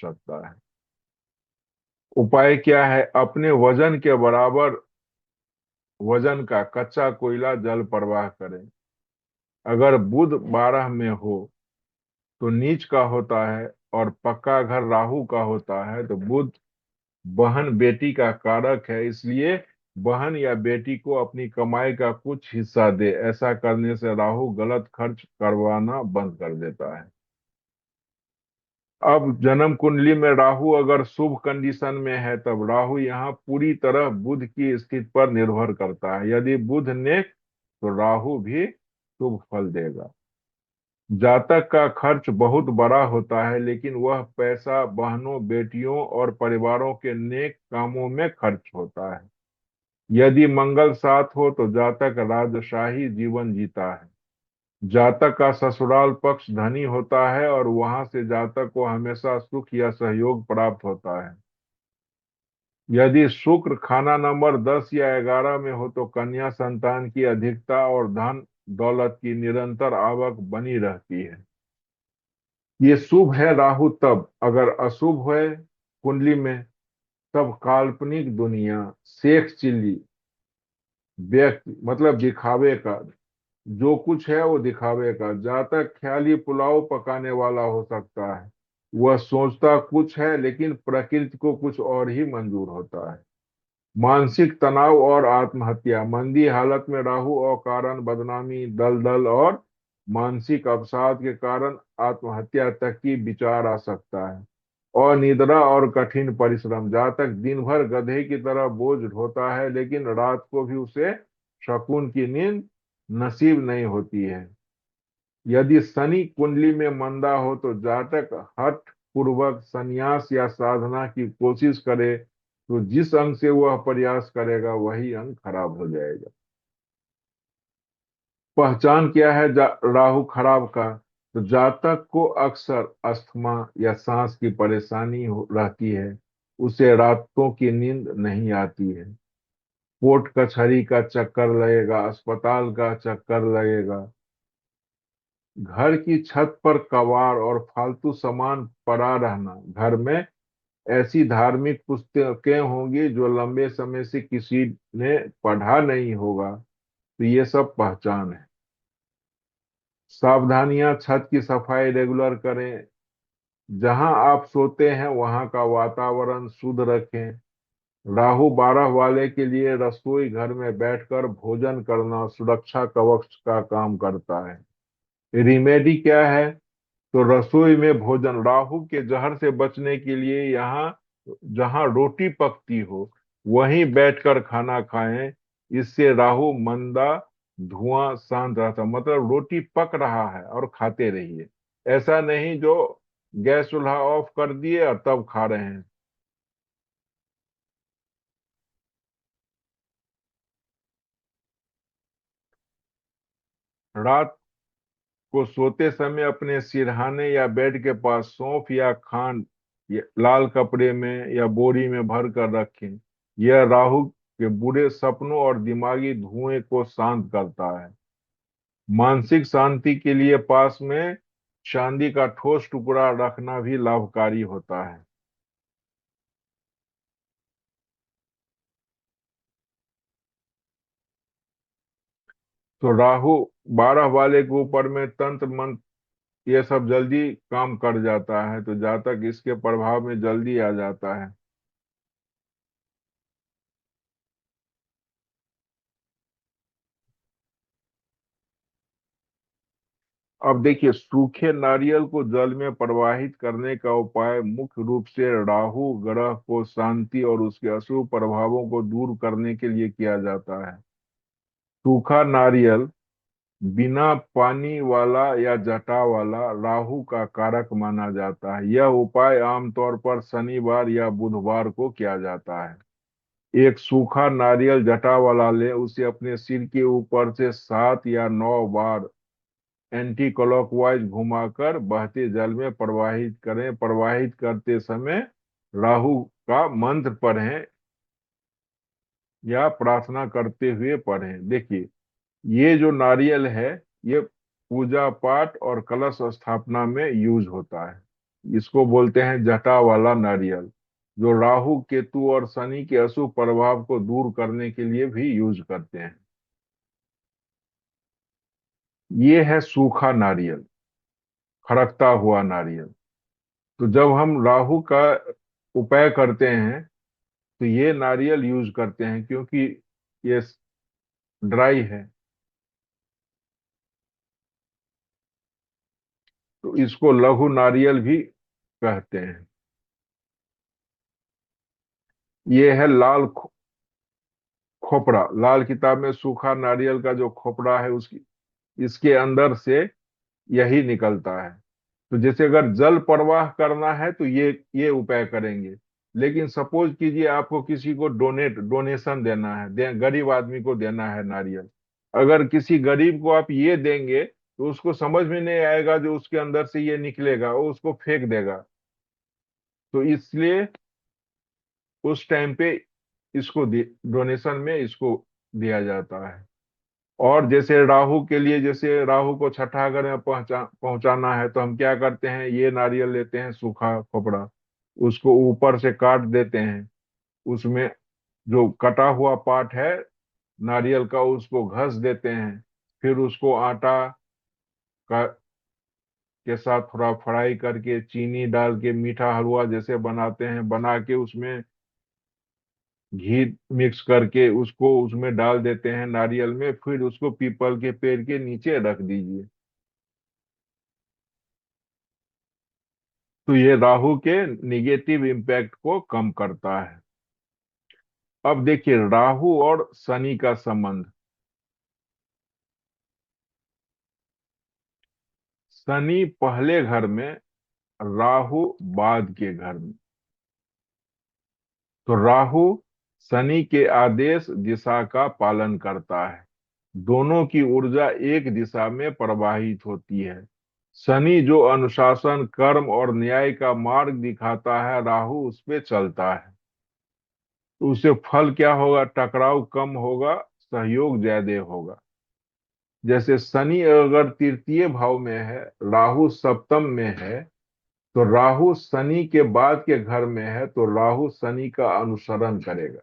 सकता है। उपाय क्या है? अपने वजन के बराबर वजन का कच्चा कोयला जल प्रवाह करें। अगर बुध 12 में हो तो नीच का होता है, और पक्का घर राहु का होता है तो बुध बहन बेटी का कारक है, इसलिए बहन या बेटी को अपनी कमाई का कुछ हिस्सा दे। ऐसा करने से राहु गलत खर्च करवाना बंद कर देता है। अब जन्म कुंडली में राहु अगर शुभ कंडीशन में है तब राहु यहाँ पूरी तरह बुध की स्थिति पर निर्भर करता है। यदि बुध नेक तो राहु भी शुभ फल देगा। जातक का खर्च बहुत बड़ा होता है, लेकिन वह पैसा बहनों बेटियों और परिवारों के नेक कामों में खर्च होता है। यदि मंगल साथ हो तो जातक राजशाही जीवन जीता है। जातक का ससुराल पक्ष धनी होता है और वहां से जातक को हमेशा सुख या सहयोग प्राप्त होता है। यदि शुक्र खाना नंबर 10 या 11 में हो तो कन्या संतान की अधिकता और धन दौलत की निरंतर आवक बनी रहती है। ये शुभ है राहु तब। अगर अशुभ है कुंडली में तब काल्पनिक दुनिया, शेख चिल्ली, व्यक्ति मतलब दिखावे का, जो कुछ है वो दिखावे का। जातक ख्याली पुलाव पकाने वाला हो सकता है। वह सोचता कुछ है लेकिन प्रकृति को कुछ और ही मंजूर होता है। मानसिक तनाव और आत्महत्या। मंदी हालत में राहु और कारण बदनामी, दलदल और मानसिक अवसाद के कारण आत्महत्या तक की विचार आ सकता है। और निद्रा और कठिन परिश्रम। जातक दिन भर गधे की तरह बोझ ढोता है लेकिन रात को भी उसे सुकून की नींद नसीब नहीं होती है। यदि शनि कुंडली में मंदा हो तो जातक हठ पूर्वक संन्यास या साधना की कोशिश करे तो जिस अंग से वह प्रयास करेगा वही अंग खराब हो जाएगा। पहचान क्या है राहु खराब का? तो जातक को अक्सर अस्थमा या सांस की परेशानी रहती है। उसे रातों की नींद नहीं आती है। कोर्ट कचहरी का चक्कर लगेगा, अस्पताल का चक्कर लगेगा। घर की छत पर कबाड़ और फालतू सामान पड़ा रहना। घर में ऐसी धार्मिक पुस्तकें होंगी जो लंबे समय से किसी ने पढ़ा नहीं होगा। तो ये सब पहचान है। सावधानियां, छत की सफाई रेगुलर करें। जहां आप सोते हैं वहां का वातावरण शुद्ध रखें। राहु 12 वाले के लिए रसोई घर में बैठकर भोजन करना सुरक्षा कवच का काम करता है। रिमेडी क्या है? तो रसोई में भोजन, राहु के जहर से बचने के लिए यहाँ जहाँ रोटी पकती हो वहीं बैठकर खाना खाएं। इससे राहु मंदा, धुआं शांत रहता। मतलब रोटी पक रहा है और खाते रहिए, ऐसा नहीं जो गैस चूल्हा ऑफ कर दिए और तब खा रहे हैं। रात को सोते समय अपने सिरहाने या बेड के पास सौंफ या खांड लाल कपड़े में या बोरी में भर कर रखें। यह राहु के बुरे सपनों और दिमागी धुएं को शांत करता है। मानसिक शांति के लिए पास में चांदी का ठोस टुकड़ा रखना भी लाभकारी होता है। तो राहु 12 वाले के ऊपर में तंत्र मंत्र ये सब जल्दी काम कर जाता है, तो जातक इसके प्रभाव में जल्दी आ जाता है। अब देखिए, सूखे नारियल को जल में प्रवाहित करने का उपाय मुख्य रूप से राहु ग्रह को शांति और उसके अशुभ प्रभावों को दूर करने के लिए किया जाता है। सूखा नारियल बिना पानी वाला या जटा वाला राहु का कारक माना जाता है। यह उपाय आमतौर पर शनिवार या बुधवार को किया जाता है। एक सूखा नारियल जटा वाला ले, उसे अपने सिर के ऊपर से 7 या 9 बार एंटी क्लॉकवाइज घुमाकर बहते जल में प्रवाहित करें। प्रवाहित करते समय राहु का मंत्र पढ़ें या प्रार्थना करते हुए पढ़ें। देखिए, ये जो नारियल है ये पूजा पाठ और कलश स्थापना में यूज होता है। इसको बोलते हैं जटा वाला नारियल, जो राहु केतु और शनि के अशुभ प्रभाव को दूर करने के लिए भी यूज करते हैं। ये है सूखा नारियल, खड़कता हुआ नारियल। तो जब हम राहु का उपाय करते हैं तो ये नारियल यूज करते हैं, क्योंकि ये ड्राई है। तो इसको लघु नारियल भी कहते हैं। ये है खोपड़ा। लाल किताब में सूखा नारियल का जो खोपड़ा है उसकी, इसके अंदर से यही निकलता है। तो जैसे अगर जल प्रवाह करना है तो ये उपाय करेंगे। लेकिन सपोज कीजिए आपको किसी को डोनेशन देना है, गरीब आदमी को देना है नारियल। अगर किसी गरीब को आप ये देंगे तो उसको समझ में नहीं आएगा जो उसके अंदर से ये निकलेगा, वो उसको फेंक देगा। तो इसलिए उस टाइम पे इसको डोनेशन में इसको दिया जाता है। और जैसे राहु के लिए, जैसे राहु को छठा घर में पहुंचाना है तो हम क्या करते हैं, ये नारियल लेते हैं सूखा खोपड़ा, उसको ऊपर से काट देते हैं। उसमें जो कटा हुआ पार्ट है नारियल का उसको घस देते हैं। फिर उसको आटा का के साथ थोड़ा फ्राई करके चीनी डाल के मीठा हलवा जैसे बनाते हैं, बना के उसमें घी मिक्स करके उसको उसमें डाल देते हैं नारियल में। फिर उसको पीपल के पेड़ के नीचे रख दीजिए। तो ये राहु के निगेटिव इम्पैक्ट को कम करता है। अब देखिए राहु और शनि का संबंध। शनि पहले घर में, राहु बाद के घर में। तो राहु शनि के आदेश दिशा का पालन करता है। दोनों की ऊर्जा एक दिशा में प्रवाहित होती है। शनि जो अनुशासन, कर्म और न्याय का मार्ग दिखाता है, राहु उस पे चलता है। तो उससे फल क्या होगा, टकराव कम होगा, सहयोग ज्यादा होगा। जैसे शनि अगर तृतीय भाव में है, राहु सप्तम में है, तो राहु शनि के बाद के घर में है, तो राहु शनि का अनुसरण करेगा।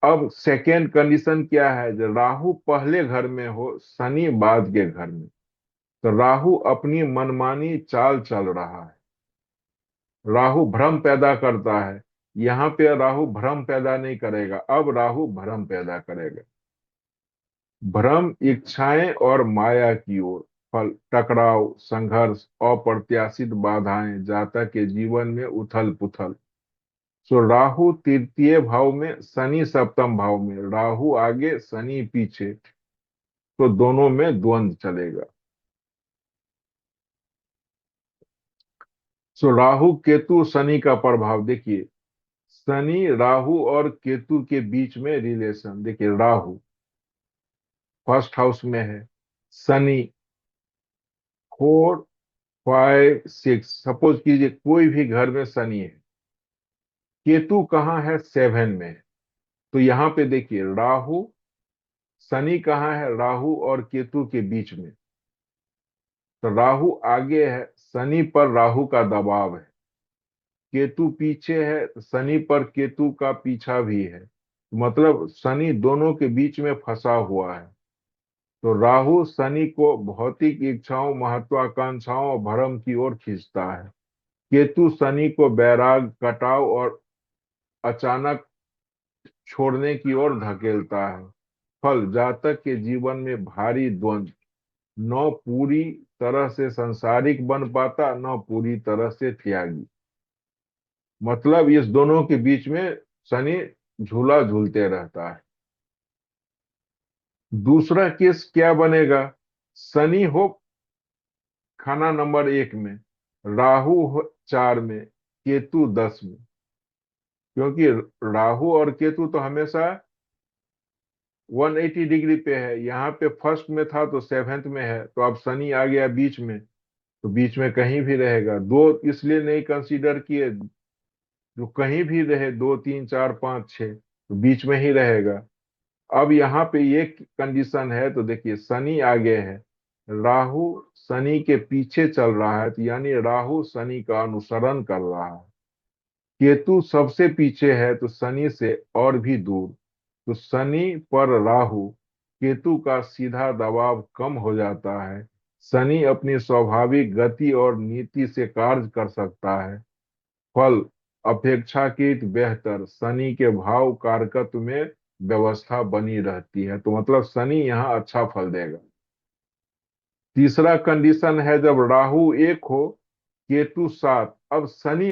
अब सेकेंड कंडीशन क्या है, जब राहु पहले घर में हो, शनि बाद के घर में, तो राहु अपनी मनमानी चाल चल रहा है। राहु भ्रम पैदा करता है। यहाँ पे राहु भ्रम पैदा नहीं करेगा, अब राहु भ्रम पैदा करेगा। भ्रम इच्छाएं और माया की ओर, फल टकराव, संघर्ष, अप्रत्याशित बाधाएं, जातक के जीवन में उथल पुथल। सो राहु तृतीय भाव में, शनि सप्तम भाव में, राहु आगे शनि पीछे, तो दोनों में द्वंद्व चलेगा। सो राहु केतु शनि का प्रभाव देखिए। शनि राहु और केतु के बीच में रिलेशन देखिए। राहु फर्स्ट हाउस में है, शनि 4, 5, 6, सपोज कीजिए कोई भी घर में शनि है। केतु कहाँ है, 7 में है। तो यहाँ पे देखिए राहु, शनि कहाँ है, राहु और केतु के बीच में। तो राहु आगे है, शनि पर राहु का दबाव है। केतु पीछे है, शनि पर केतु का पीछा भी है। मतलब शनि दोनों के बीच में फंसा हुआ है। तो राहु शनि को भौतिक इच्छाओं, महत्वाकांक्षाओं और भ्रम की ओर खींचता है। केतु शनि को वैराग, कटाव और अचानक छोड़ने की ओर धकेलता है। फल जातक के जीवन में भारी द्वंद्व, न पूरी तरह से संसारिक बन पाता, न पूरी तरह से त्यागी। मतलब इस दोनों के बीच में शनि झूला झूलते रहता है। दूसरा केस क्या बनेगा, शनि हो खाना नंबर 1 में, राहु हो 4 में, केतु 10 में। क्योंकि राहु और केतु तो हमेशा 180 डिग्री पे है। यहाँ पे फर्स्ट में था तो 7th में है, तो अब शनि आ गया बीच में, तो बीच में कहीं भी रहेगा। दो इसलिए नहीं कंसीडर किए, जो कहीं भी रहे, 2, 3, 4, 5, 6, तो बीच में ही रहेगा। अब यहाँ पे ये कंडीशन है, तो देखिए शनि आगे है, राहु शनि के पीछे चल रहा है, तो यानी राहु शनि का अनुसरण कर रहा है। केतु सबसे पीछे है तो शनि से और भी दूर। तो शनि पर राहु, केतु का सीधा दबाव कम हो जाता है। शनि अपनी स्वाभाविक गति और नीति से कार्य कर सकता है। फल अपेक्षाकृत बेहतर, शनि के भाव कारकत्व में व्यवस्था बनी रहती है, तो मतलब शनि यहाँ अच्छा फल देगा। तीसरा कंडीशन है जब राहु 1 हो, केतु 7। अब शनि